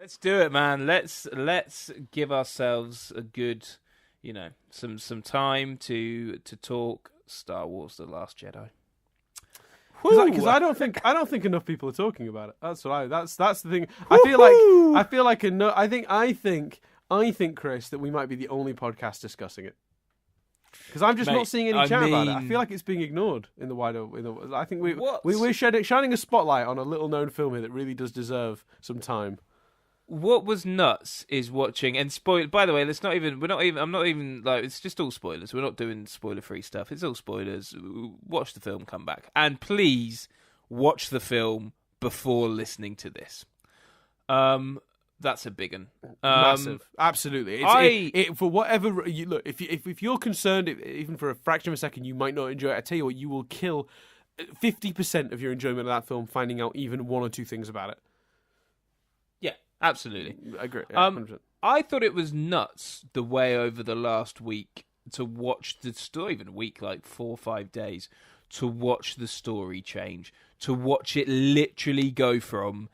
Let's do it, man. Let's give ourselves a good, some time to talk Star Wars: The Last Jedi. Because I don't think enough people are talking about it. That's the thing. I think Chris, that we might be the only podcast discussing it. Because I'm just not seeing any chat about it. I feel like it's being ignored in the wider. I think we're shining a spotlight on a little known film here that really does deserve some time. What was nuts is watching and spoil. By the way, I'm not even like it's just all spoilers. We're not doing spoiler-free stuff. It's all spoilers. Watch the film, come back, and please watch the film before listening to this. That's a big one. Massive, absolutely. For whatever you look, if you're concerned, even for a fraction of a second, you might not enjoy it. I tell you what, you will kill 50% of your enjoyment of that film finding out even one or two things about it. Yeah, absolutely. I agree. Yeah, I thought it was nuts the way over the last week to watch the story, even a week, like 4 or 5 days, to watch the story change, to watch it literally go from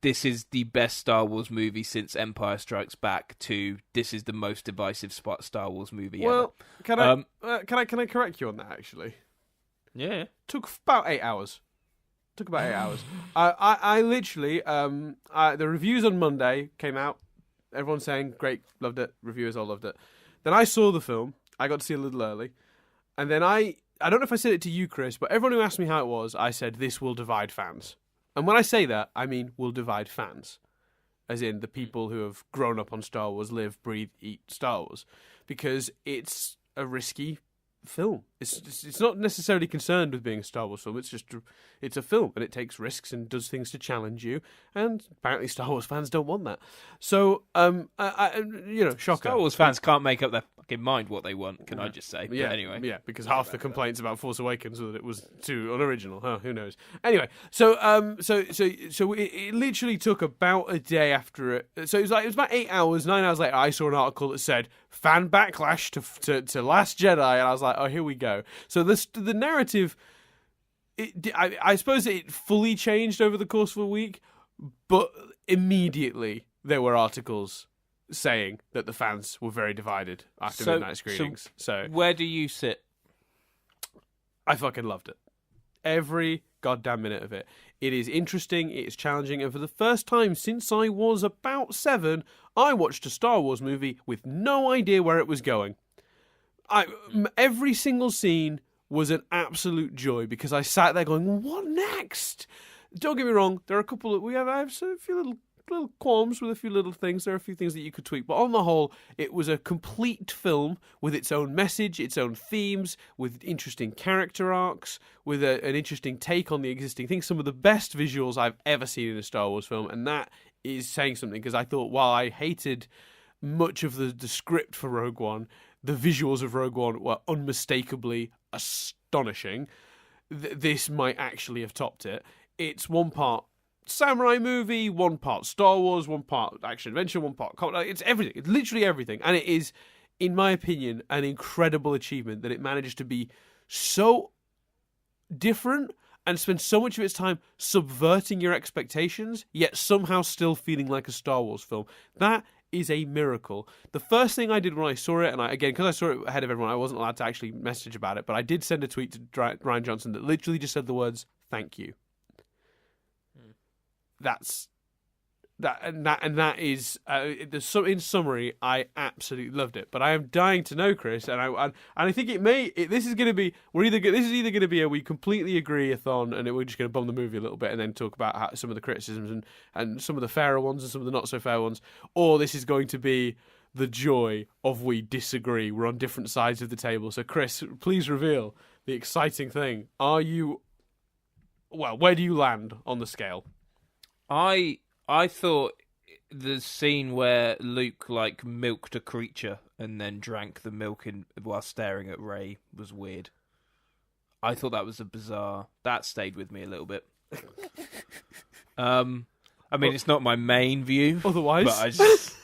this is the best Star Wars movie since Empire Strikes Back to this is the most divisive Star Wars movie ever. Well, can I correct you on that, actually? Yeah. Took about 8 hours. I literally, the reviews on Monday came out. Everyone's saying, great, loved it. Reviewers all loved it. Then I saw the film. I got to see it a little early. And then I don't know if I said it to you, Chris, but everyone who asked me how it was, I said, this will divide fans. And when I say that, I mean will divide fans. As in the people who have grown up on Star Wars, live, breathe, eat Star Wars. Because it's a risky film. It's not necessarily concerned with being a Star Wars film. It's a film, and it takes risks and does things to challenge you. And apparently, Star Wars fans don't want that. So, shocker. Star Wars fans can't make up their fucking mind what they want. Can I just say? Yeah. But anyway, yeah, because half the complaints about Force Awakens were that it was too unoriginal. Huh? Who knows? Anyway, so it literally took about a day after it. So it was about 8 hours, 9 hours later. I saw an article that said fan backlash to Last Jedi, and I was like, oh, here we go. So the narrative, I suppose it fully changed over the course of a week, but immediately there were articles saying that the fans were very divided after midnight screenings. So where do you sit? I fucking loved it. Every goddamn minute of it. It is interesting, it is challenging, and for the first time since I was about 7, I watched a Star Wars movie with no idea where it was going. Every single scene was an absolute joy because I sat there going, what next? Don't get me wrong, there are a couple of, I have a few little qualms with a few little things. There are a few things that you could tweak, but on the whole, it was a complete film with its own message, its own themes, with interesting character arcs, with an interesting take on the existing things. Some of the best visuals I've ever seen in a Star Wars film, and that is saying something because I thought while I hated much of the script for Rogue One, the visuals of Rogue One were unmistakably astonishing. This might actually have topped it. It's one part samurai movie, one part Star Wars, one part action adventure, one part comedy. It's everything. It's literally everything. And it is, in my opinion, an incredible achievement that it managed to be so different and spend so much of its time subverting your expectations, yet somehow still feeling like a Star Wars film. That is a miracle. The first thing I did when I saw it, and again, because I saw it ahead of everyone, I wasn't allowed to actually message about it, but I did send a tweet to Rian Johnson that literally just said the words, thank you. That is in summary, I absolutely loved it. But I am dying to know, Chris, and I think this is going to be either going to be a we completely agree-a-thon, and we're just going to bomb the movie a little bit and then talk about some of the criticisms and some of the fairer ones and some of the not so fair ones, or this is going to be the joy of we disagree. We're on different sides of the table. So, Chris, please reveal the exciting thing. Where do you land on the scale? I thought the scene where Luke milked a creature and then drank the milk while staring at Rey was weird. I thought that was that stayed with me a little bit. I mean, it's not my main view. Otherwise, but I just,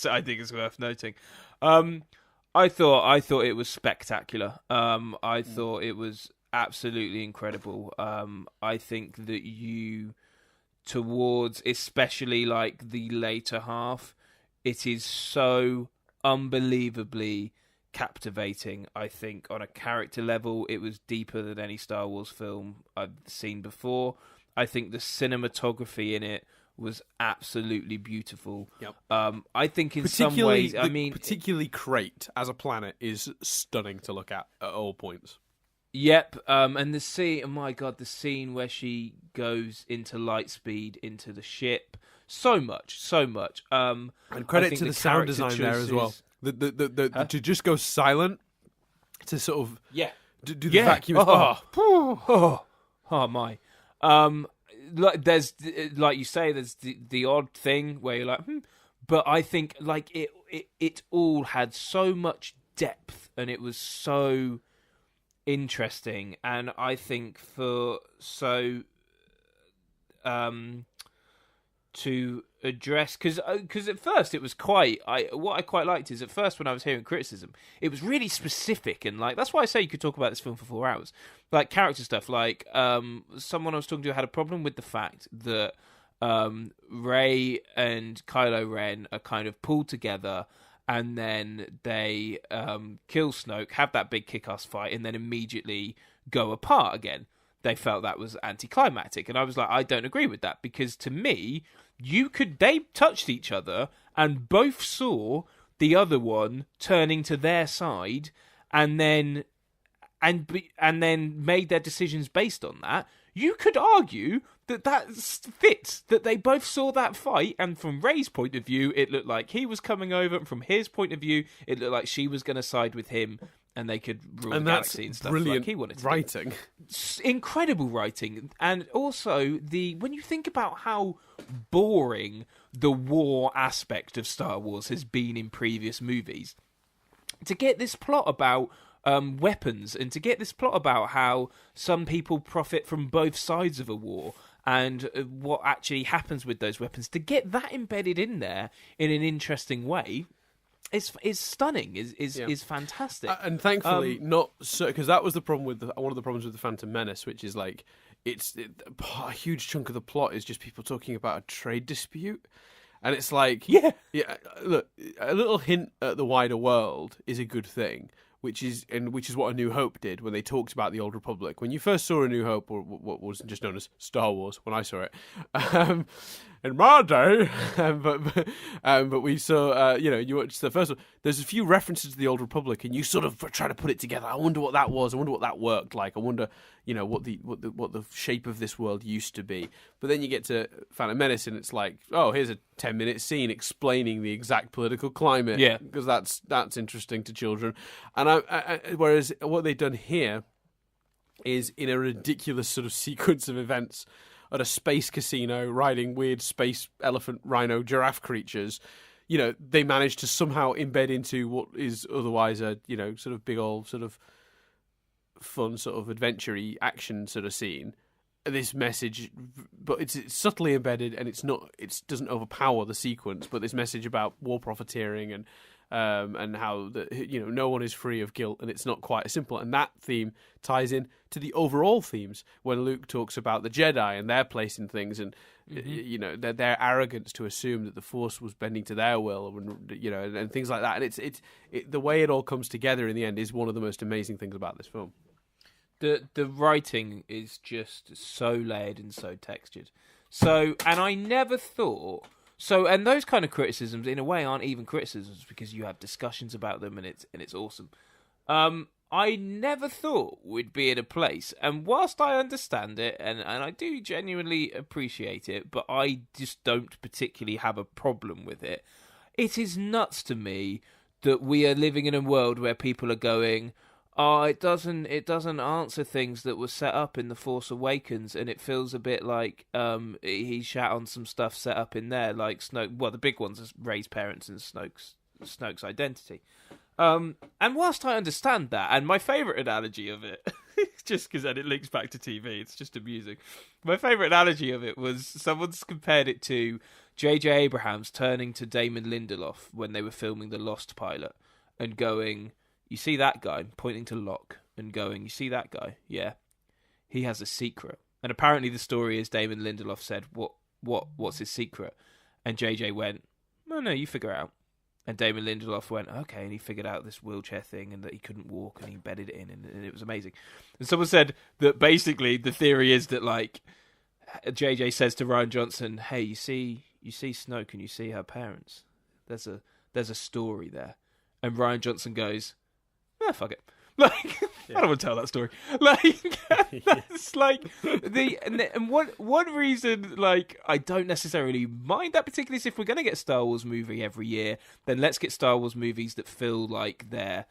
I think it's worth noting. I thought it was spectacular. I thought it was absolutely incredible. I think that you towards, especially like the later half, it is so unbelievably captivating. I think on a character level, it was deeper than any Star Wars film I've seen before. I think the cinematography in it was absolutely beautiful. Yep. I think in some ways, particularly Crate as a planet is stunning to look at all points. Yep, and the scene, oh my god, the scene where she goes into light speed into the ship, so much. And credit to the sound design there as well. To just go silent, to sort of do the vacuum. Oh my. There's, like you say, there's the odd thing where you're like, but I think like it all had so much depth and it was so interesting, and I think to address, because at first it was what I quite liked is at first when I was hearing criticism, it was really specific, and like that's why I say you could talk about this film for 4 hours, like character stuff. Like someone I was talking to had a problem with the fact that Rey and Kylo Ren are kind of pulled together, and then they kill Snoke, have that big kick-ass fight, and then immediately go apart again. They felt that was anticlimactic, and I was like, I don't agree with that, because to me, they touched each other and both saw the other one turning to their side, and then made their decisions based on that. You could argue that fits, that they both saw that fight, and from Rey's point of view, it looked like he was coming over, and from his point of view, it looked like she was going to side with him, and they could rule the galaxy and stuff like he wanted to. Writing. Incredible writing. And also, when you think about how boring the war aspect of Star Wars has been in previous movies, to get this plot about weapons, and to get this plot about how some people profit from both sides of a war, and what actually happens with those weapons, to get that embedded in there in an interesting way is stunning, is fantastic. And thankfully, not so, because that was the problem with one of the problems with the Phantom Menace, which is like a huge chunk of the plot is just people talking about a trade dispute, and it's like look, a little hint at the wider world is a good thing. Which is what A New Hope did when they talked about the Old Republic. When you first saw A New Hope, or what was just known as Star Wars, when I saw it, in my day, but we saw, you watched the first one. There's a few references to the Old Republic, and you sort of try to put it together. I wonder what that was. I wonder what that worked like. I wonder, what the shape of this world used to be. But then you get to Phantom Menace, and it's like, oh, here's a 10-minute scene explaining the exact political climate. Yeah, because that's interesting to children. And whereas what they've done here is in a ridiculous sort of sequence of events at a space casino, riding weird space elephant, rhino, giraffe creatures. They managed to somehow embed into what is otherwise a sort of big old sort of fun sort of adventure-y action sort of scene. This message, but it's subtly embedded, and it doesn't overpower the sequence. But this message about war profiteering and how no one is free of guilt, and it's not quite as simple. And that theme ties in to the overall themes when Luke talks about the Jedi and their place in things, and their arrogance to assume that the Force was bending to their will, and things like that. And it's the way it all comes together in the end is one of the most amazing things about this film. The writing is just so layered and so textured. And I never thought. And those kind of criticisms, in a way, aren't even criticisms, because you have discussions about them, and it's awesome. I never thought we'd be in a place, and whilst I understand it, and I do genuinely appreciate it, but I just don't particularly have a problem with it. It is nuts to me that we are living in a world where people are going, oh, it doesn't answer things that were set up in The Force Awakens, and it feels a bit like he shat on some stuff set up in there, like Snoke. Well, the big ones are Rey's parents and Snoke's identity. And whilst I understand that, and my favourite analogy of it, just because then it links back to TV, it's just amusing. My favourite analogy of it was someone's compared it to J.J. Abrams turning to Damon Lindelof when they were filming the Lost pilot and going, you see that guy, pointing to Locke, and going, you see that guy? Yeah. He has a secret. And apparently the story is Damon Lindelof said, what what's his secret? And JJ went, no, you figure it out. And Damon Lindelof went, okay, and he figured out this wheelchair thing and that he couldn't walk, and he embedded it in, and it was amazing. And someone said that basically the theory is that, like, JJ says to Ryan Johnson, hey, you see Snoke and you see her parents. There's a story there. And Ryan Johnson goes, fuck it. Like, I don't want to tell that story. Like, that's like and one reason, like, I don't necessarily mind that particularly is if we're going to get a Star Wars movie every year, then let's get Star Wars movies that feel like a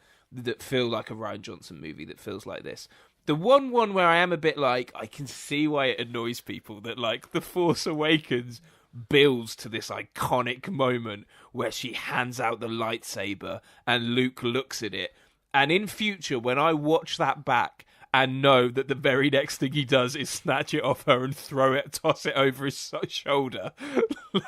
Ryan Johnson movie that feels like this. The one where I am a bit like, I can see why it annoys people that, like, The Force Awakens builds to this iconic moment where she hands out the lightsaber and Luke looks at it. And in future, when I watch that back and know that the very next thing he does is snatch it off her and toss it over his shoulder,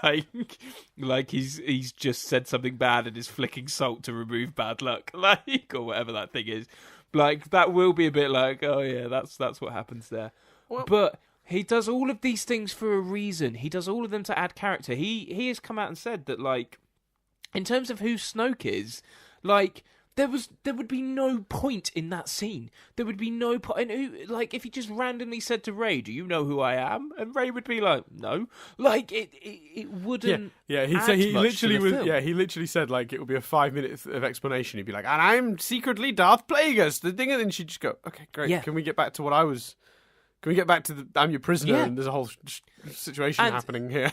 like he's just said something bad and is flicking salt to remove bad luck, like, or whatever that thing is, like, that will be a bit like, oh yeah, that's what happens there. Well, but he does all of these things for a reason. He does all of them to add character. He has come out and said that, like, in terms of who Snoke is, like, there would be no point in that scene. There would be no point. And like, if he just randomly said to Rey, "Do you know who I am?" and Rey would be like, "No." Like, it wouldn't. Yeah. He literally said, like, it would be a 5 minutes of explanation. He'd be like, "And I'm secretly Darth Plagueis, the thing," and then she'd just go, "Okay, great. Yeah. Can we get back to what I was? Can we get back to I'm your prisoner?" Yeah. And there's a whole situation happening here.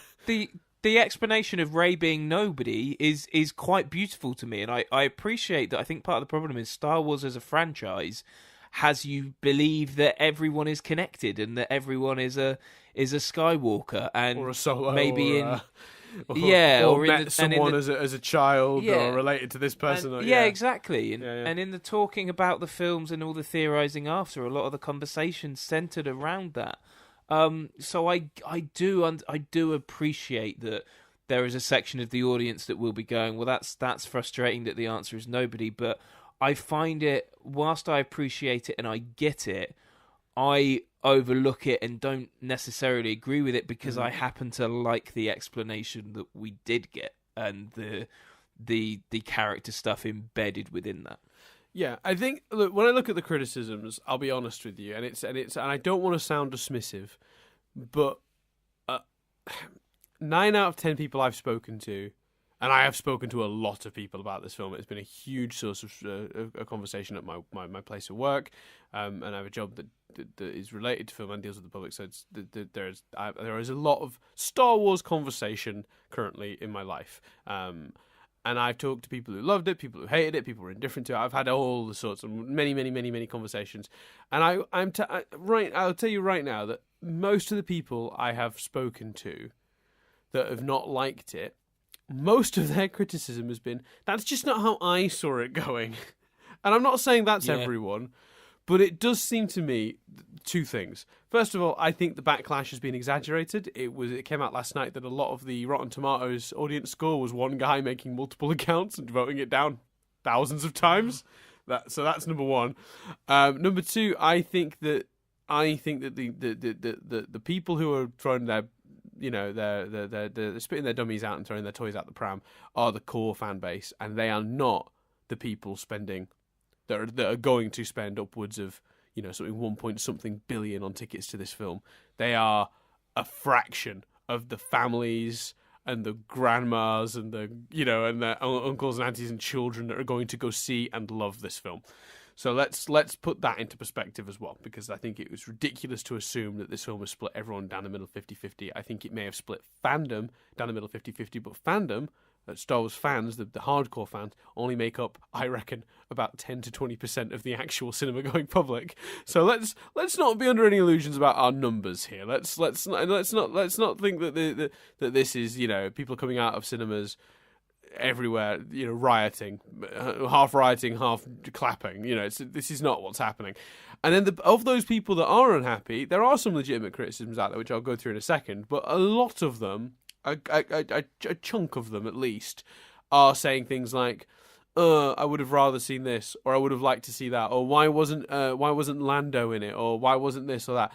The explanation of Rey being nobody is quite beautiful to me, and I appreciate that. I think part of the problem is Star Wars as a franchise has you believe that everyone is connected and that everyone is a Skywalker and or a Solo, maybe or met someone as a child, or related to this person. Exactly. And in the talking about the films and all the theorizing after, a lot of the conversations centered around that. So I do appreciate that there is a section of the audience that will be going, well, that's frustrating that the answer is nobody, but I find it, whilst I appreciate it and I get it, I overlook it and don't necessarily agree with it because I happen to like the explanation that we did get and the character stuff embedded within that. Yeah, I think, look, when I look at the criticisms, I'll be honest with you, and I don't want to sound dismissive, but 9 out of 10 people I've spoken to, and I have spoken to a lot of people about this film. It's been a huge source of a conversation at my place of work, and I have a job that is related to film and deals with the public. So there is a lot of Star Wars conversation currently in my life. And I've talked to people who loved it, people who hated it, people who were indifferent to it. I've had all the sorts of many conversations. And I'll tell you right now that most of the people I have spoken to that have not liked it, most of their criticism has been, that's just not how I saw it going. And I'm not saying that's everyone, but it does seem to me two things. First of all, I think the backlash has been exaggerated. It came out last night that a lot of the Rotten Tomatoes audience score was one guy making multiple accounts and voting it down thousands of times. So that's number one. Number two, I think that the people who are throwing their they're spitting their dummies out and throwing their toys out the pram are the core fan base, and they are not the people that are going to spend upwards of something 1 point something billion on tickets to this film. They are a fraction of the families and the grandmas and the and their uncles and aunties and children that are going to go see and love this film. So let's put that into perspective as well, because I think it was ridiculous to assume that this film has split everyone down the middle 50-50. I think it may have split fandom down the middle 50-50, but fandom, Star Wars fans, the hardcore fans, only make up, I reckon, about 10 to 20% of the actual cinema-going public. So let's not be under any illusions about our numbers here. Let's not think that that this is people coming out of cinemas everywhere, rioting, half clapping. This is not what's happening. And then of those people that are unhappy, there are some legitimate criticisms out there, which I'll go through in a second. But a lot of them, a chunk of them at least, are saying things like, I would have rather seen this, or I would have liked to see that, or why wasn't Lando in it, or why wasn't this or that.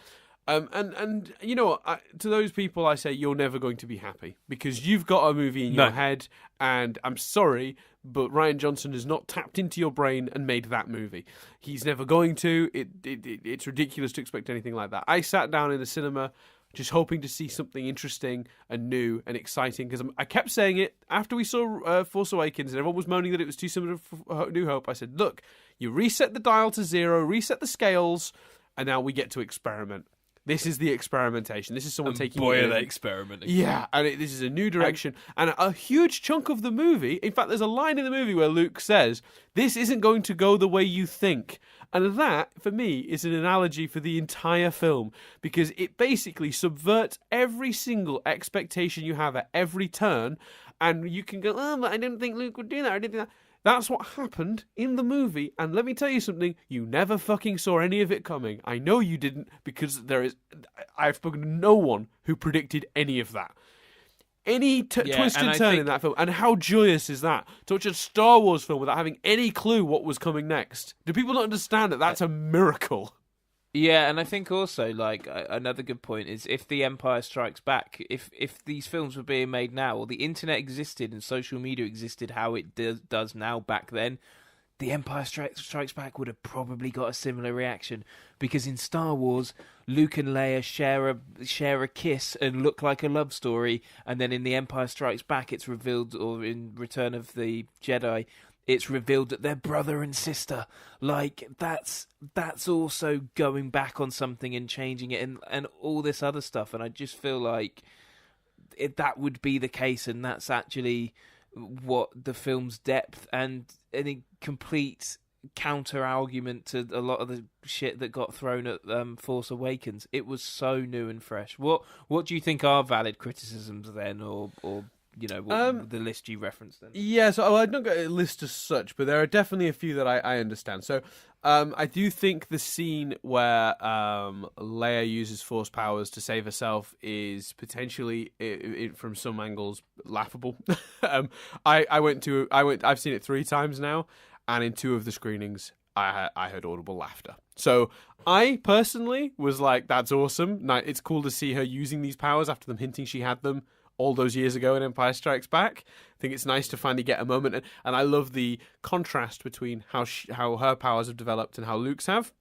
And you know what? To those people, I say you're never going to be happy because you've got a movie in your head, and I'm sorry, but Rian Johnson has not tapped into your brain and made that movie. He's never going to. It's ridiculous to expect anything like that. I sat down in the cinema just hoping to see something interesting and new and exciting because I kept saying it after we saw Force Awakens and everyone was moaning that it was too similar to New Hope. I said, look, you reset the dial to 0, reset the scales, and now we get to experiment. This is the experimentation. This is someone taking... Boy, are they experimenting. Yeah, and this is a new direction. And a huge chunk of the movie... In fact, there's a line in the movie where Luke says, this isn't going to go the way you think. And that, for me, is an analogy for the entire film. Because it basically subverts every single expectation you have at every turn. And you can go, oh, but I didn't think Luke would do that. I didn't think that. That's what happened in the movie, and let me tell you something, you never fucking saw any of it coming. I know you didn't, because I've spoken to no one who predicted any of that. Any twist and turn in that film, and how joyous is that? To watch a Star Wars film without having any clue what was coming next. Do people not understand that that's a miracle? Yeah, and I think also, like, another good point is if The Empire Strikes Back, if these films were being made now, or the internet existed and social media existed how it does now back then, The Empire Strikes Back would have probably got a similar reaction. Because in Star Wars, Luke and Leia share a kiss and look like a love story, and then in The Empire Strikes Back it's revealed, or in Return of the Jedi, it's revealed that they're brother and sister. Like, that's also going back on something and changing it and all this other stuff. And I just feel like that would be the case, and that's actually what the film's depth and a complete counter-argument to a lot of the shit that got thrown at Force Awakens. It was so new and fresh. What do you think are valid criticisms then, or you know, the list you referenced then? Yeah, so I don't got a list as such, but there are definitely a few that I understand. So I do think the scene where Leia uses Force powers to save herself is potentially, from some angles, laughable. I've seen it 3 times now, and in 2 of the screenings, I heard audible laughter. So I personally was like, that's awesome. It's cool to see her using these powers after them hinting she had them all those years ago in Empire Strikes Back. I think it's nice to finally get a moment, and I love the contrast between how her powers have developed and how Luke's have.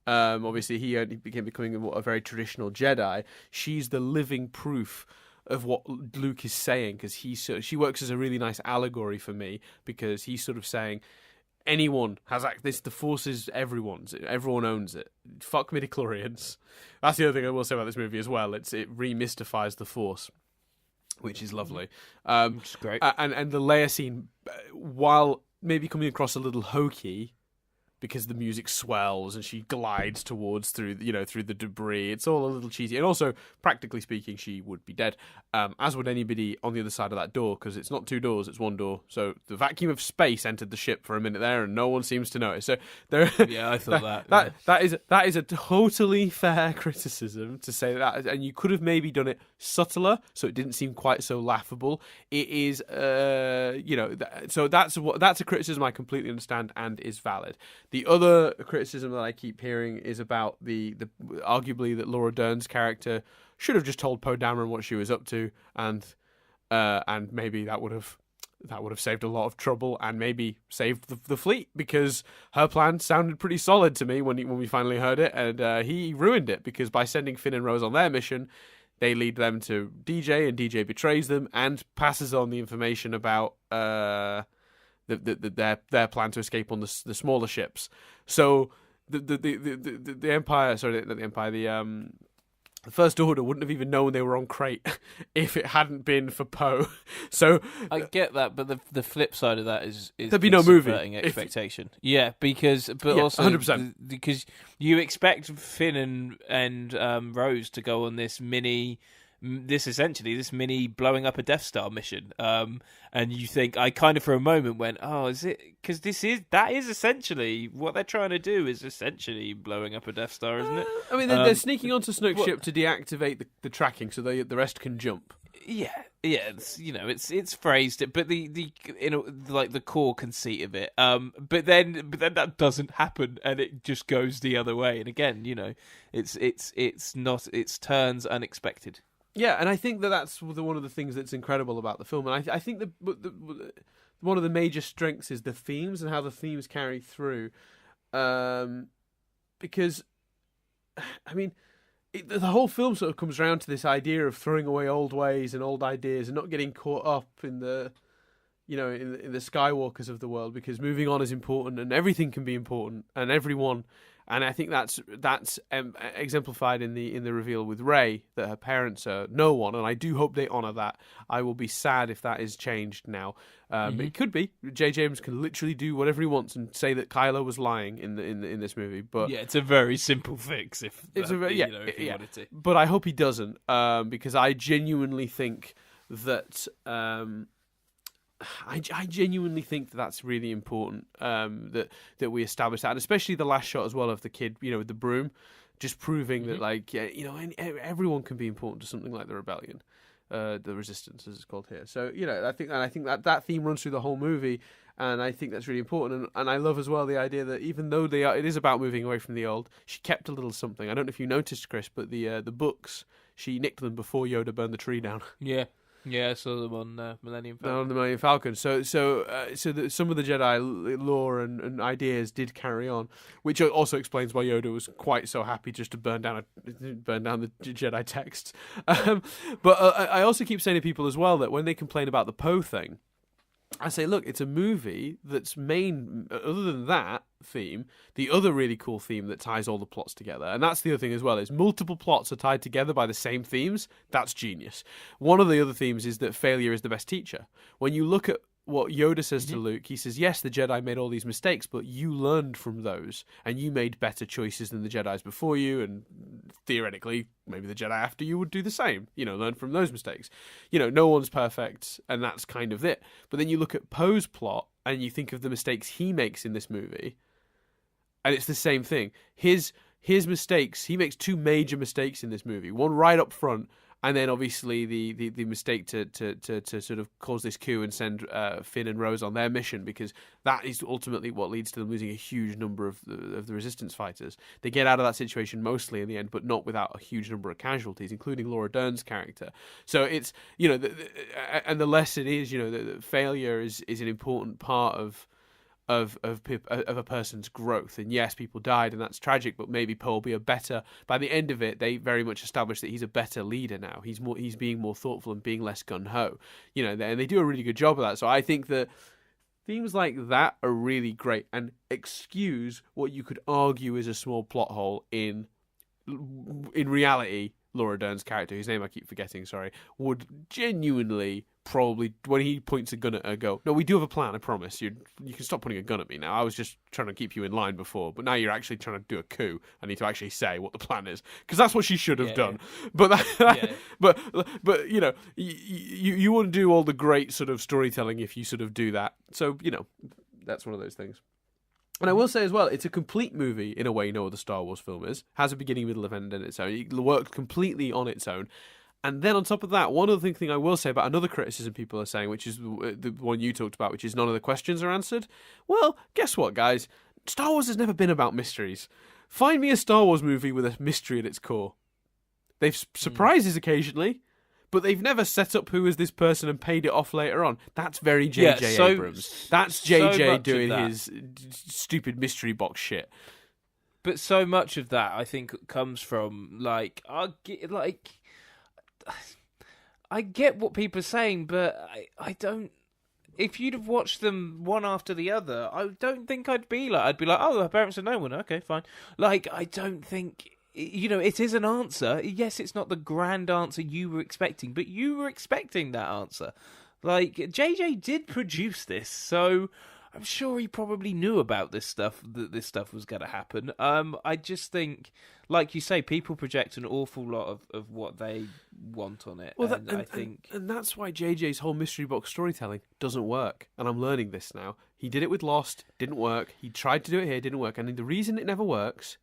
Obviously, he becoming a very traditional Jedi. She's the living proof of what Luke is saying, because she works as a really nice allegory for me, because he's sort of saying, anyone has this. The Force is everyone's. Everyone owns it. Fuck midichlorians. That's the other thing I will say about this movie as well. It remystifies the Force, which is lovely. Which is great. And the Leia scene, while maybe coming across a little hokey, because the music swells and she glides towards through the debris. It's all a little cheesy. And also, practically speaking, she would be dead, as would anybody on the other side of that door, because it's not 2 doors, it's 1 door. So the vacuum of space entered the ship for a minute there, and no one seems to notice. So there, yeah, I thought that is a totally fair criticism to say that, and you could have maybe done it subtler, so it didn't seem quite so laughable. It is, so that's a criticism I completely understand and is valid. The other criticism that I keep hearing is about the arguably that Laura Dern's character should have just told Poe Dameron what she was up to, and maybe that would have saved a lot of trouble and maybe saved the fleet, because her plan sounded pretty solid to me when we finally heard it, and he ruined it, because by sending Finn and Rose on their mission, they lead them to DJ, and DJ betrays them and passes on the information about their plan to escape on the smaller ships. So the Empire, sorry, not the Empire, the First Order wouldn't have even known they were on Crate if it hadn't been for Poe. So I get that, but the flip side of that is there'd be no movie expectation. Also 100%, because you expect Finn and Rose to go on this mini blowing up a Death Star mission, and you think, I kind of for a moment went, oh, is it, because that is essentially what they're trying to do, is essentially blowing up a Death Star, isn't it? I mean, they're sneaking onto Snoke's ship to deactivate the tracking so the rest can jump. Yeah, Yeah, it's phrased it, but like the core conceit of it. But then that doesn't happen, and it just goes the other way. And again, it's turns unexpected. Yeah, and I think that's one of the things that's incredible about the film. And I think one of the major strengths is the themes and how the themes carry through. Because, I mean, the whole film sort of comes around to this idea of throwing away old ways and old ideas and not getting caught up in the Skywalkers of the world, because moving on is important and everything can be important and everyone. And I think that's exemplified in the reveal with Rey, that her parents are no one, and I do hope they honour that. I will be sad if that is changed now. It could be. J.J. Abrams can literally do whatever he wants and say that Kylo was lying in this movie. But yeah, it's a very simple fix if he wanted to. But I hope he doesn't, because I genuinely think that. I genuinely think that that's really important, that we establish that, and especially the last shot as well of the kid, with the broom, just proving that, like, everyone can be important to something like the rebellion, the resistance, as it's called here. So, I think that theme runs through the whole movie, and I think that's really important. And I love as well the idea that even though it is about moving away from the old, she kept a little something. I don't know if you noticed, Chris, but the books, she nicked them before Yoda burned the tree down. Yeah. Yeah, I saw them on Millennium Falcon. On the Millennium Falcon. So some of the Jedi lore and ideas did carry on, which also explains why Yoda was quite so happy just to burn down the Jedi texts. But I also keep saying to people as well that when they complain about the Poe thing, I say, look, it's a movie that's other than that theme, the other really cool theme that ties all the plots together, and that's the other thing as well, is multiple plots are tied together by the same themes. That's genius. One of the other themes is that failure is the best teacher. When you look at what Yoda says to Luke, he says, yes, the Jedi made all these mistakes, but you learned from those, and you made better choices than the Jedis before you, and theoretically, maybe the Jedi after you would do the same, learn from those mistakes. No one's perfect, and that's kind of it. But then you look at Poe's plot, and you think of the mistakes he makes in this movie, and it's the same thing. His mistakes, he makes two major mistakes in this movie. One right up front, and then obviously the mistake to sort of cause this coup and send Finn and Rose on their mission, because that is ultimately what leads to them losing a huge number of the Resistance fighters. They get out of that situation mostly in the end, but not without a huge number of casualties, including Laura Dern's character. So it's and the lesson is that failure is an important part of a person's growth. And yes, people died, and that's tragic, but maybe Poe will be by the end of it, they very much establish that he's a better leader now. He's being more thoughtful and being less gun-ho, and they do a really good job of that. So I think that themes like that are really great and excuse what you could argue is a small plot hole in reality. Laura Dern's character, whose name I keep forgetting, would genuinely probably, when he points a gun at her, go, no, we do have a plan, I promise. You can stop pointing a gun at me now. I was just trying to keep you in line before, but now you're actually trying to do a coup. I need to actually say what the plan is, because that's what she should have done. But but you wouldn't do all the great sort of storytelling if you sort of do that. So that's one of those things. And I will say as well, it's a complete movie in a way no other Star Wars film is. Has a beginning, middle, end in its own. It works completely on its own. And then on top of that, one other thing I will say about another criticism people are saying, which is the one you talked about, which is none of the questions are answered. Well, guess what, guys? Star Wars has never been about mysteries. Find me a Star Wars movie with a mystery at its core. They've surprises occasionally, but they've never set up who is this person and paid it off later on. That's very J.J. Abrams. That's J.J. doing his stupid mystery box shit. But so much of that, I think, comes from, I get what people are saying, but I don't... If you'd have watched them one after the other, I don't think I'd be like, oh, her parents are no one. Okay, fine. I don't think... it is an answer. Yes, it's not the grand answer you were expecting, but you were expecting that answer. JJ did produce this, so I'm sure he probably knew about this stuff, that this stuff was going to happen. I just think, like you say, people project an awful lot of what they want on it. Well, and that's why JJ's whole mystery box storytelling doesn't work. And I'm learning this now. He did it with Lost, didn't work. He tried to do it here, didn't work. And the reason it never works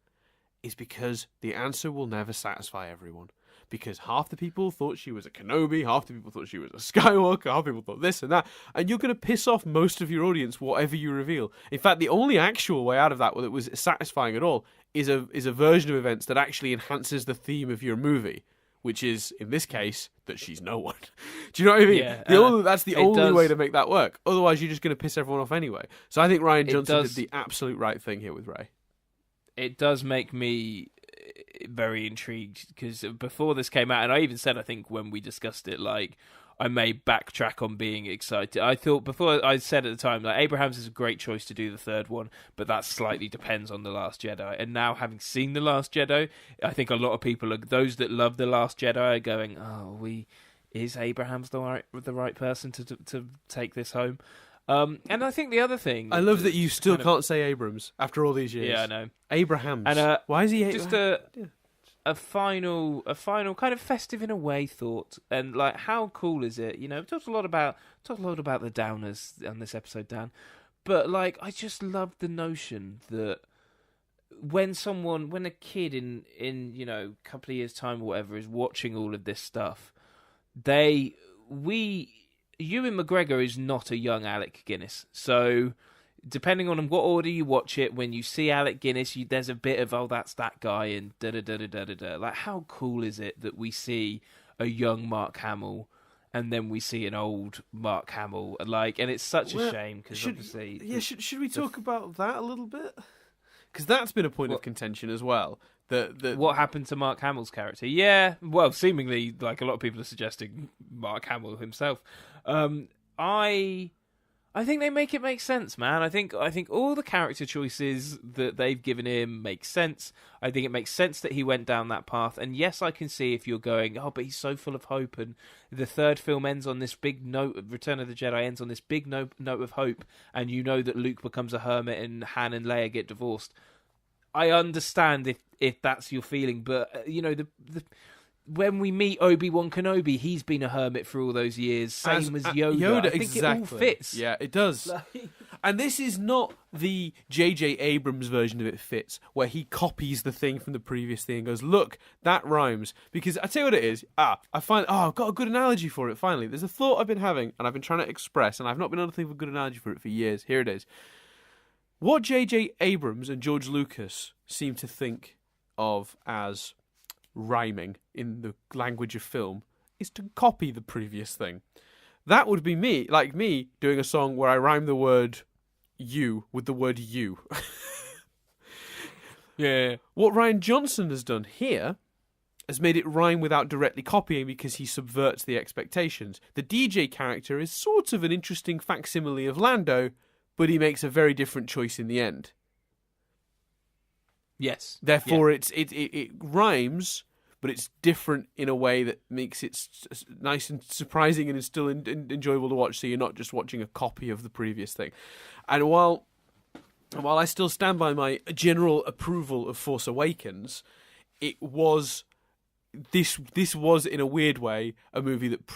is because the answer will never satisfy everyone. because half the people thought she was a Kenobi, half the people thought she was a Skywalker, half the people thought this and that, and you're going to piss off most of your audience whatever you reveal. In fact, the only actual way out of that was satisfying at all is a version of events that actually enhances the theme of your movie, which is, in this case, that she's no one. Do you know what I mean? Yeah, that's the only way to make that work. Otherwise, you're just going to piss everyone off anyway. So I think Rian Johnson did the absolute right thing here with Rey. It does make me very intrigued, because before this came out, and I even said, I think when we discussed it, like, I may backtrack on being excited. I thought before, I said at the time, like, Abrahams is a great choice to do the third one, but that slightly depends on The Last Jedi. And now, having seen The Last Jedi, I think a lot of people, those that love The Last Jedi, are going, is Abrahams the right person to take this home? And I think the other thing, I love that you still can't say Abrams after all these years. Yeah, I know. Abrahams. And why is he just a final kind of festive in a way thought, and like, how cool is it? You know, we talked a lot about the downers on this episode, Dan, but like, I just love the notion that when a kid in you know, a couple of years time or whatever is watching all of this stuff, Ewan McGregor is not a young Alec Guinness, so depending on what order you watch it, when you see Alec Guinness, there's a bit of, that's that guy, and da-da-da-da-da-da-da. Like, how cool is it that we see a young Mark Hamill, and then we see an old Mark Hamill? Like, and it's such a shame, because obviously... Yeah, should we talk about that a little bit? Because that's been a point of contention as well. What happened to Mark Hamill's character? Yeah, well, seemingly, like, a lot of people are suggesting Mark Hamill himself. I think they make it make sense, man. I think all the character choices that they've given him make sense. I think it makes sense that he went down that path. And yes, I can see if you're going, but he's so full of hope, and the third film ends on this big note, Return of the Jedi ends on this big note of hope, and you know that Luke becomes a hermit and Han and Leia get divorced. I understand if that's your feeling, but you know, the when we meet Obi-Wan Kenobi, he's been a hermit for all those years, same as Yoda. I think exactly. It all fits. Yeah, it does. And this is not the J.J. Abrams version of it fits, where he copies the thing from the previous thing and goes, look, that rhymes. Because I tell you what it is, I've got a good analogy for it, finally. There's a thought I've been having, and I've been trying to express, and I've not been able to think of a good analogy for it for years. Here it is. What J.J. Abrams and George Lucas seem to think of as rhyming in the language of film is to copy the previous thing. That would be me doing a song where I rhyme the word you with the word you. Yeah. What Rian Johnson has done here has made it rhyme without directly copying, because he subverts the expectations. The DJ character is sort of an interesting facsimile of Lando, but he makes a very different choice in the end. Yes. Therefore, it rhymes, but it's different in a way that makes it nice and surprising, and is still enjoyable to watch. So you're not just watching a copy of the previous thing. And while I still stand by my general approval of Force Awakens, this was in a weird way a movie that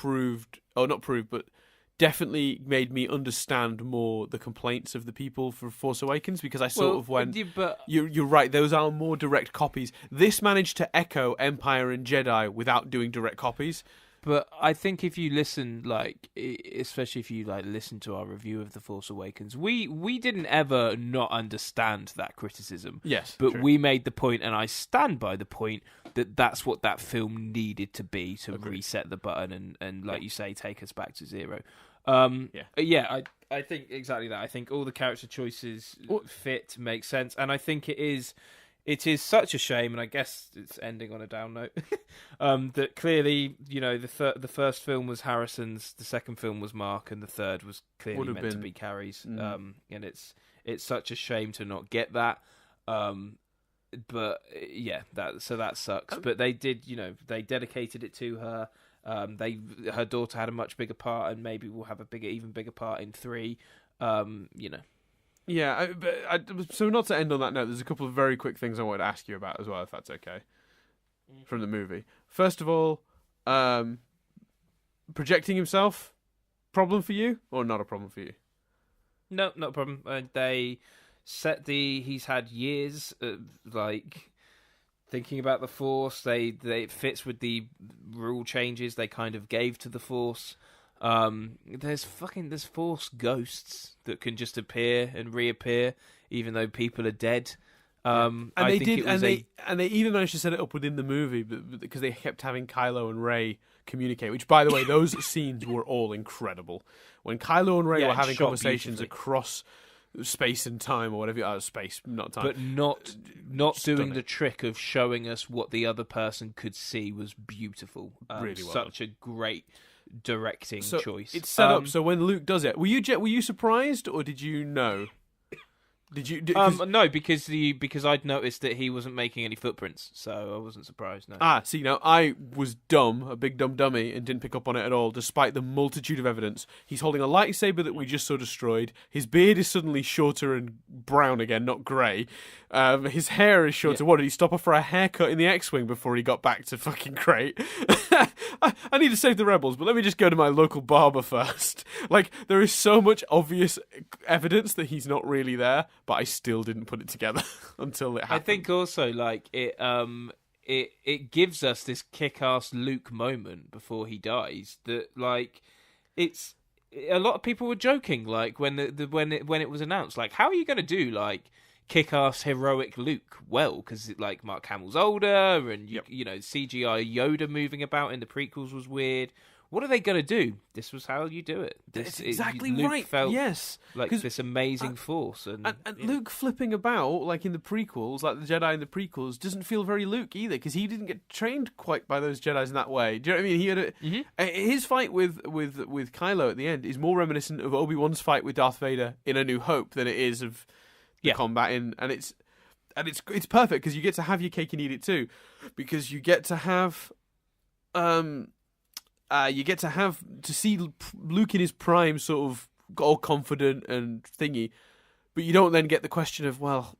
definitely made me understand more the complaints of the people for Force Awakens, because I sort of went, you're right, those are more direct copies. This managed to echo Empire and Jedi without doing direct copies. But I think if you listen, especially if you listen to our review of The Force Awakens, we didn't ever not understand that criticism. Yes, but true. We made the point, and I stand by the point, that that's what that film needed to be to reset the button and you say, take us back to zero. I think exactly that. I think all the character choices fit, make sense, and I think it is such a shame, and I guess it's ending on a down note, that clearly, you know, the first film was Harrison's, the second film was Mark, and the third was clearly meant to be Carrie's. And it's such a shame to not get that. But yeah, that sucks. But they did, you know, they dedicated it to her. Her daughter had a much bigger part, and maybe will have even bigger part in 3. You know. Yeah, so not to end on that note, there's a couple of very quick things I wanted to ask you about as well, if that's okay, from the movie. First of all, projecting himself, problem for you, or not a problem for you? No, not a problem. They set he's had years of, thinking about the Force, it fits with the rule changes they kind of gave to the Force. There's Force ghosts that can just appear and reappear, even though people are dead. And they even managed to set it up within the movie because they kept having Kylo and Rey communicate. Which, by the way, those scenes were all incredible. When Kylo and Rey were having conversations across space and time, or whatever, space, not time, but not doing the trick of showing us what the other person could see was beautiful. Really well such done. A great directing choice. It's set up so when Luke does it, were you surprised or did you know? No, because I'd noticed that he wasn't making any footprints, so I wasn't surprised. No. See, now I was dumb, a big dumb dummy, and didn't pick up on it at all, despite the multitude of evidence. He's holding a lightsaber that we just saw destroyed. His beard is suddenly shorter and brown again, not grey. His hair is shorter. Yeah. What, did he stop off for a haircut in the X-Wing before he got back to fucking Crate? I need to save the rebels, but let me just go to my local barber first. Like, there is so much obvious evidence that he's not really there, but I still didn't put it together until it happened. I think also, like, it gives us this kick-ass Luke moment before he dies that, like, it's a lot of people were joking, like, when it was announced, like, how are you going to do, like, kick-ass heroic Luke well, because like Mark Hamill's older, and you know, CGI Yoda moving about in the prequels was weird. What are they going to do? This was how you do it. That's exactly Luke right. Felt yes, like this amazing force, and Luke flipping about like in the prequels, like the Jedi in the prequels, doesn't feel very Luke either, because he didn't get trained quite by those Jedis in that way. Do you know what I mean? He had his fight with Kylo at the end is more reminiscent of Obi-Wan's fight with Darth Vader in A New Hope than it is of the combat in, and it's perfect because you get to have your cake and eat it too, because you get to have to see Luke in his prime, sort of all confident and thingy, but you don't then get the question of, well,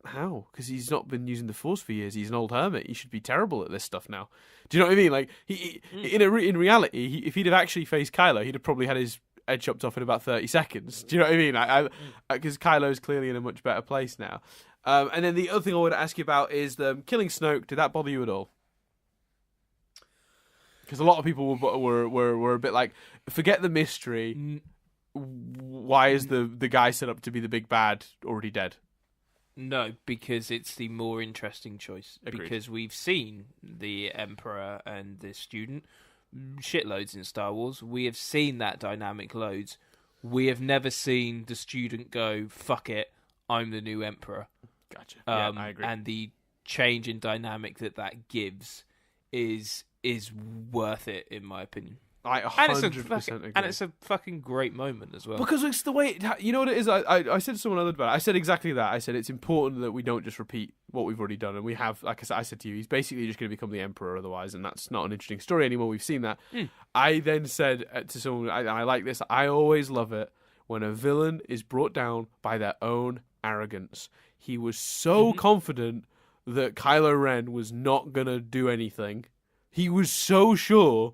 how? Because he's not been using the Force for years. He's an old hermit. He should be terrible at this stuff now. Do you know what I mean? Like in reality, if he'd have actually faced Kylo, he'd have probably had his head chopped off in about 30 seconds. Do you know what I mean? Because Kylo's clearly in a much better place now. And then the other thing I want to ask you about is the killing Snoke. Did that bother you at all? Because a lot of people were a bit like, forget the mystery. Why is the guy set up to be the big bad already dead? No, because it's the more interesting choice. Agreed. Because we've seen the Emperor and the student shitloads in Star Wars. We have seen that dynamic loads. We have never seen the student go, fuck it, I'm the new Emperor. Gotcha. I agree. And the change in dynamic that gives is worth it, in my opinion. I 100% agree. And it's a fucking great moment as well. Because it's the way... you know what it is? I said to someone other about it. I said exactly that. I said it's important that we don't just repeat what we've already done. And we have, like I said to you, he's basically just going to become the Emperor otherwise, and that's not an interesting story anymore. We've seen that. I then said to someone, I like this, I always love it when a villain is brought down by their own arrogance. He was so confident that Kylo Ren was not going to do anything. He was so sure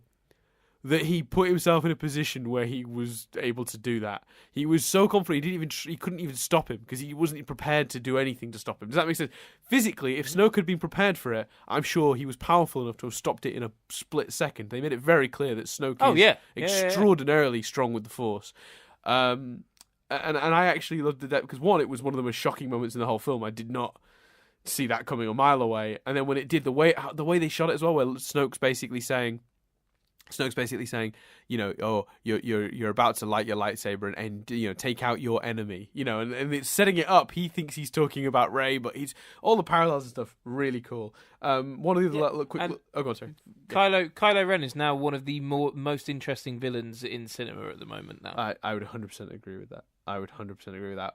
that he put himself in a position where he was able to do that. He was so confident he couldn't even stop him because he wasn't prepared to do anything to stop him. Does that make sense? Physically, if Snoke had been prepared for it, I'm sure he was powerful enough to have stopped it in a split second. They made it very clear that Snoke is extraordinarily strong with the Force. And I actually loved that because, one, it was one of the most shocking moments in the whole film. I did not see that coming a mile away. And then when it did, the way they shot it as well, where Snoke's basically saying, you know, oh, you're about to light your lightsaber and you know, take out your enemy, you know, and it's setting it up. He thinks he's talking about Rey, but he's all the parallels and stuff. Really cool. One of the go on, sorry. Kylo Ren is now one of the most interesting villains in cinema at the moment. Now, I would 100% agree with that.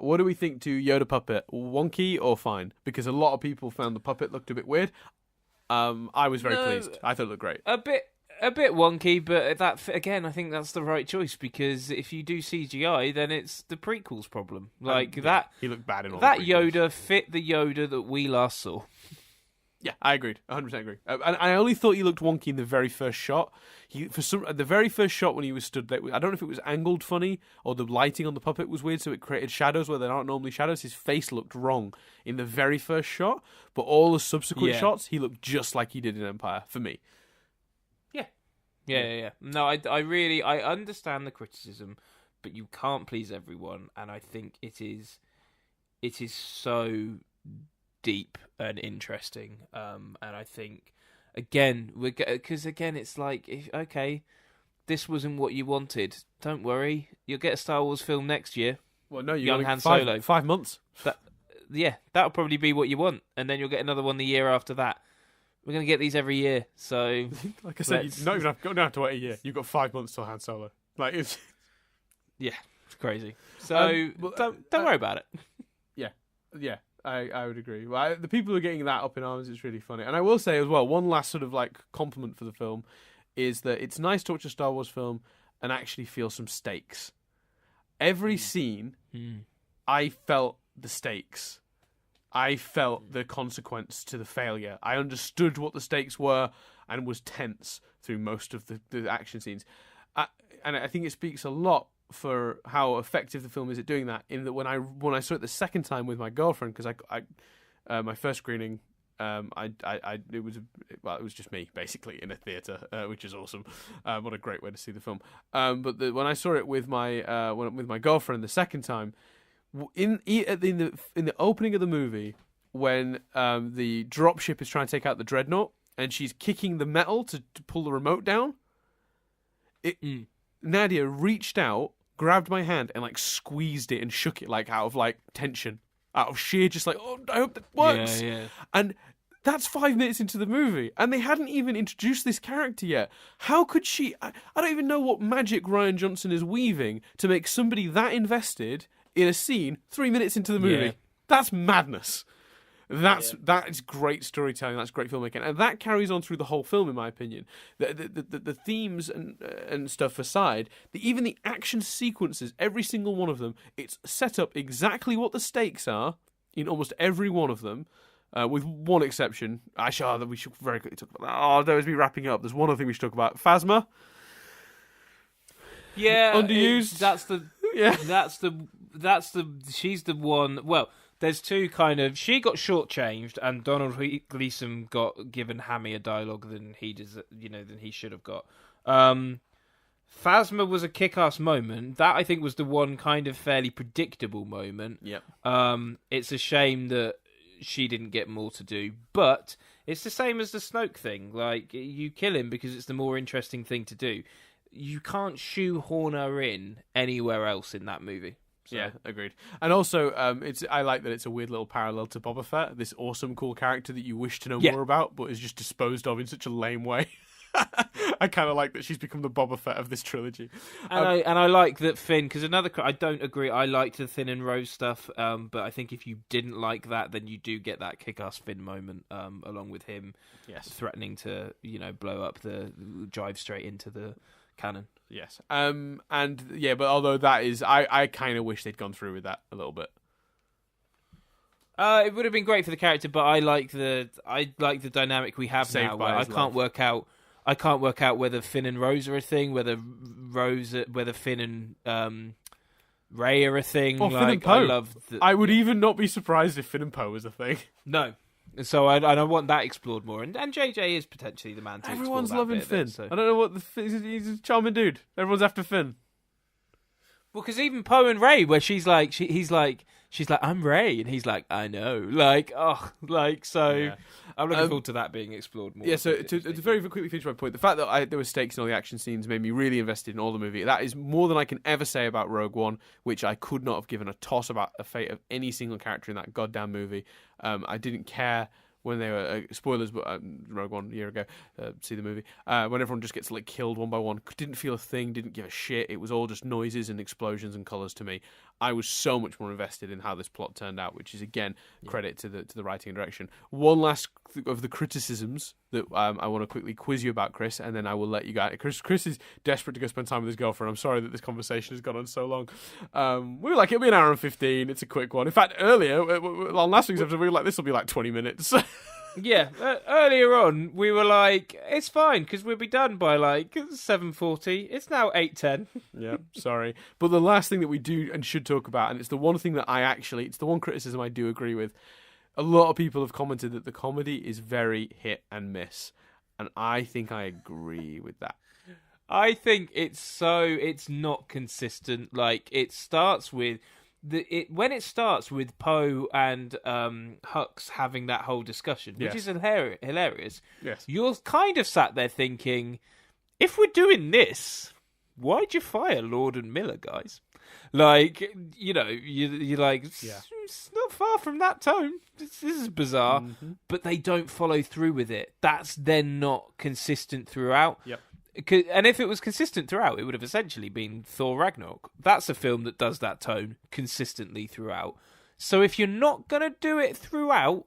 What do we think to Yoda puppet? Wonky or fine? Because a lot of people found the puppet looked a bit weird. I was very pleased. I thought it looked great. A bit wonky, but that again, I think that's the right choice, because if you do CGI, then it's the prequels problem. Like that, he looked bad in all that the prequels. Yoda fit the Yoda that we last saw. Yeah, I agreed. 100% agree. And I only thought he looked wonky in the very first shot. The very first shot when he was stood there, I don't know if it was angled funny or the lighting on the puppet was weird, so it created shadows where there aren't normally shadows. His face looked wrong in the very first shot, but all the subsequent shots, he looked just like he did in Empire for me. Yeah. No, I understand the criticism, but you can't please everyone, and I think it is so deep and interesting. And I think again, it's like, okay, this wasn't what you wanted. Don't worry, you'll get a Star Wars film next year. Well, no, Young Han Solo, 5 months. That'll probably be what you want, and then you'll get another one the year after that. We're going to get these every year, so... Like I said, you don't have to wait a year. You've got 5 months till Han Solo. Like, it's... Yeah, it's crazy. So, don't worry about it. Yeah, I would agree. Well, the people who are getting that up in arms, it's really funny. And I will say as well, one last sort of like compliment for the film is that it's nice to watch a Star Wars film and actually feel some stakes. Every scene, I felt the stakes. I felt the consequence to the failure. I understood what the stakes were and was tense through most of the action scenes. And I think it speaks a lot for how effective the film is at doing that. In that when I saw it the second time with my girlfriend, because my first screening, it was just me basically in a theater, which is awesome. What a great way to see the film. But when I saw it with my girlfriend the second time. In the opening of the movie, when the dropship is trying to take out the dreadnought and she's kicking the metal to pull the remote down, Nadia reached out, grabbed my hand, and like squeezed it and shook it like out of like tension, out of sheer just like, oh, I hope that works. Yeah. And that's 5 minutes into the movie, and they hadn't even introduced this character yet. How could she? I don't even know what magic Rian Johnson is weaving to make somebody that invested in a scene 3 minutes into the movie. Yeah. That's madness. That is great storytelling. That's great filmmaking, and that carries on through the whole film, in my opinion. The themes and stuff aside, even the action sequences, every single one of them, it's set up exactly what the stakes are in almost every one of them. With one exception, we should very quickly talk about that. Oh, that was me wrapping up. There's one other thing we should talk about. Phasma. Yeah, underused. She's the one. Well, there's two kind of. She got shortchanged, and Donald Gleason got given hammier dialogue than he should have got. Phasma was a kick-ass moment. That I think was the one kind of fairly predictable moment. Yep. It's a shame that she didn't get more to do, but it's the same as the Snoke thing. Like, you kill him because it's the more interesting thing to do. You can't shoehorn her in anywhere else in that movie. So. Yeah, agreed. And also, I like that it's a weird little parallel to Boba Fett, this awesome, cool character that you wish to know more about, but is just disposed of in such a lame way. I kind of like that she's become the Boba Fett of this trilogy. And I like that Finn, because I don't agree, I liked the Finn and Rose stuff, but I think if you didn't like that, then you do get that kick-ass Finn moment, along with him threatening to, blow up drive straight into the cannon. Yes. But although that is, I kind of wish they'd gone through with that a little bit. It would have been great for the character, but I like the dynamic we have Saved now. By Where His Love. I can't work out whether Finn and Rose are a thing, whether Finn and Rey are a thing. Or Finn and Poe. I would even not be surprised if Finn and Poe was a thing. No. So I want that explored more, and JJ is potentially the man to Everyone's explore that loving bit Finn. of it, so. I don't know what he's a charming dude. Everyone's after Finn. Well, because even Poe and Rey, where she's like, I'm Rey, and he's like, I know, so. Yeah. I'm looking forward to that being explored more. Yeah, so to very quickly finish my point, the fact that there were stakes in all the action scenes made me really invested in all the movie. That is more than I can ever say about Rogue One, which I could not have given a toss about the fate of any single character in that goddamn movie. I didn't care when they were spoilers, but Rogue One a year ago, see the movie. When everyone just gets killed one by one, didn't feel a thing, didn't give a shit. It was all just noises and explosions and colours to me. I was so much more invested in how this plot turned out, which is again credit to the writing and direction. One last of the criticisms that I want to quickly quiz you about, Chris, and then I will let you go. Chris is desperate to go spend time with his girlfriend. I'm sorry that this conversation has gone on so long. We were like, it'll be an hour and 15. It's a quick one. In fact, earlier on last week's episode, we were like, this will be like 20 minutes. Yeah, earlier on we were like, it's fine because we'll be done by like 7:40. It's now 8:10. Yeah, sorry. But the last thing that we do and should talk about, and it's the one thing that it's the one criticism I do agree with. A lot of people have commented that the comedy is very hit and miss, and I think I agree with that. I think it's not consistent. Like it starts with when it starts with Poe and Hux having that whole discussion, which is hilarious. Yes. You're kind of sat there thinking, if we're doing this, why'd you fire Lord and Miller, guys? Like, you're like, it's not far from that tone. This is bizarre. Mm-hmm. But they don't follow through with it. That's then not consistent throughout. Yep. And if it was consistent throughout, it would have essentially been Thor Ragnarok. That's a film that does that tone consistently throughout. So if you're not going to do it throughout,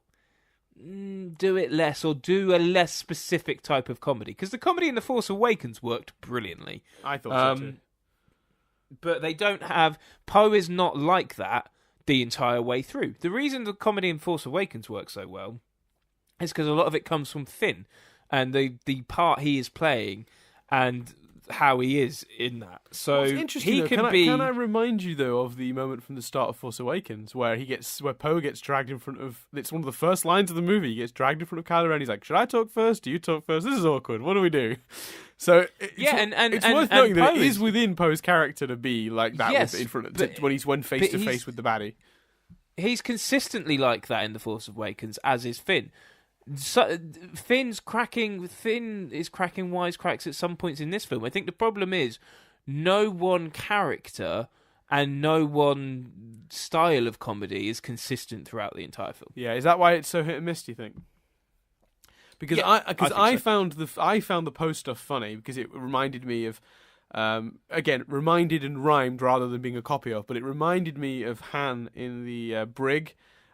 do it less or do a less specific type of comedy. Because the comedy in The Force Awakens worked brilliantly. I thought so too. But they don't have... Poe is not like that the entire way through. The reason the comedy in Force Awakens works so well is because a lot of it comes from Finn and the part he is playing and how he is in that. So interesting, he can I remind you though of the moment from the start of Force Awakens where Poe gets dragged in front of... It's one of the first lines of the movie. He gets dragged in front of Kylo Ren. He's like, "Should I talk first? Do you talk first? This is awkward. What do we do?" So it's worth noting that it is within Poe's character to be like that when face to face with the baddie. He's consistently like that in The Force Awakens, as is Finn. So, Finn is cracking wisecracks at some points in this film. I think the problem is no one character and no one style of comedy is consistent throughout the entire film. Yeah, is that why it's so hit and miss, do you think? Because I found the Poe stuff funny because it reminded me of reminded and rhymed rather than being a copy of, but it reminded me of Han in the brig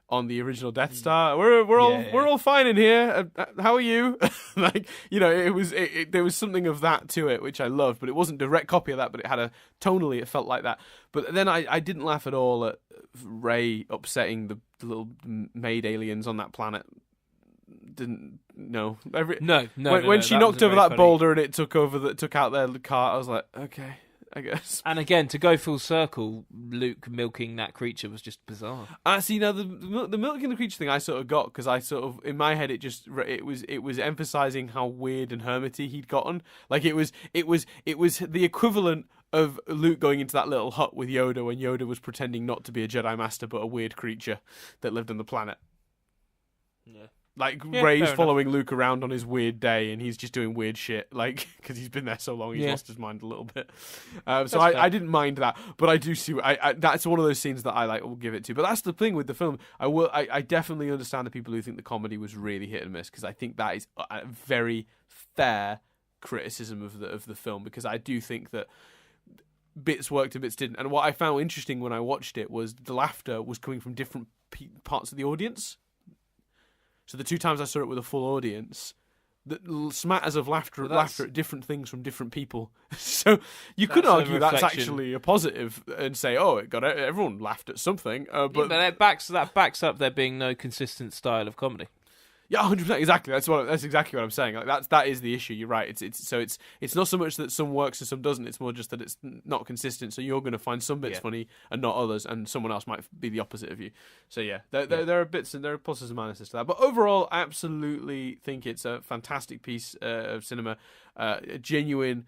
on the original Death Star. We're all fine in here. How are you? There was something of that to it which I loved, but it wasn't a direct copy of that. But it had tonally it felt like that. But then I didn't laugh at all at Rey upsetting the little maid aliens on that planet. When she knocked over that boulder and it took out their cart, I was like, okay, I guess. And again, to go full circle, Luke milking that creature was just bizarre. See, now the milking the creature thing I sort of got because I sort of in my head it was emphasizing how weird and hermity he'd gotten. Like it was the equivalent of Luke going into that little hut with Yoda when Yoda was pretending not to be a Jedi Master but a weird creature that lived on the planet. Yeah. Like, Rey's following Luke around on his weird day, and he's just doing weird shit, like, because he's been there so long, he's lost his mind a little bit. So I didn't mind that, but I do see, that's one of those scenes that I will give it to. But that's the thing with the film. I definitely understand the people who think the comedy was really hit and miss, because I think that is a very fair criticism of the film, because I do think that bits worked and bits didn't. And what I found interesting when I watched it was the laughter was coming from different parts of the audience. So the two times I saw it with a full audience, the smatters of laughter at different things from different people. So you could argue that's actually a positive and say, oh, everyone laughed at something. But that backs up there being no consistent style of comedy. Yeah, 100%. Exactly. That's exactly what I'm saying. Like that is the issue. You're right. It's not so much that some works and some doesn't. It's more just that it's not consistent. So you're going to find some bits funny and not others, and someone else might be the opposite of you. So yeah, there are bits and there are pluses and minuses to that. But overall, I absolutely think it's a fantastic piece of cinema. A genuine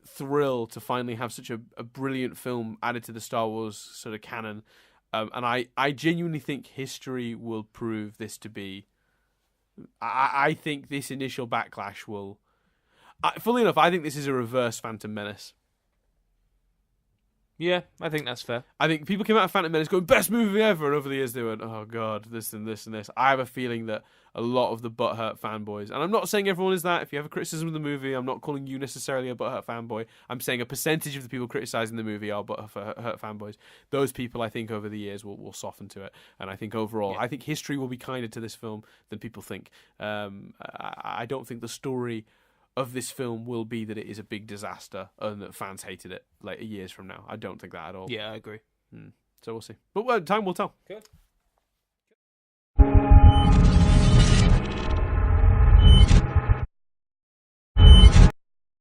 thrill to finally have such a brilliant film added to the Star Wars sort of canon. And I genuinely think history will prove this to be... I think this initial backlash will... Funnily enough, I think this is a reverse Phantom Menace. Yeah, I think that's fair. I think people came out of Phantom Menace going, best movie ever, and over the years they went, oh god, this and this and this. I have a feeling that a lot of the butthurt fanboys, and I'm not saying everyone is that. If you have a criticism of the movie, I'm not calling you necessarily a butthurt fanboy. I'm saying a percentage of the people criticizing the movie are butthurt fanboys. Those people, I think, over the years will soften to it. And I think overall, I think history will be kinder to this film than people think. I don't think the story of this film will be that it is a big disaster and that fans hated it like years from now. I don't think that at all. Yeah, I agree. So we'll see. But time will tell. Good.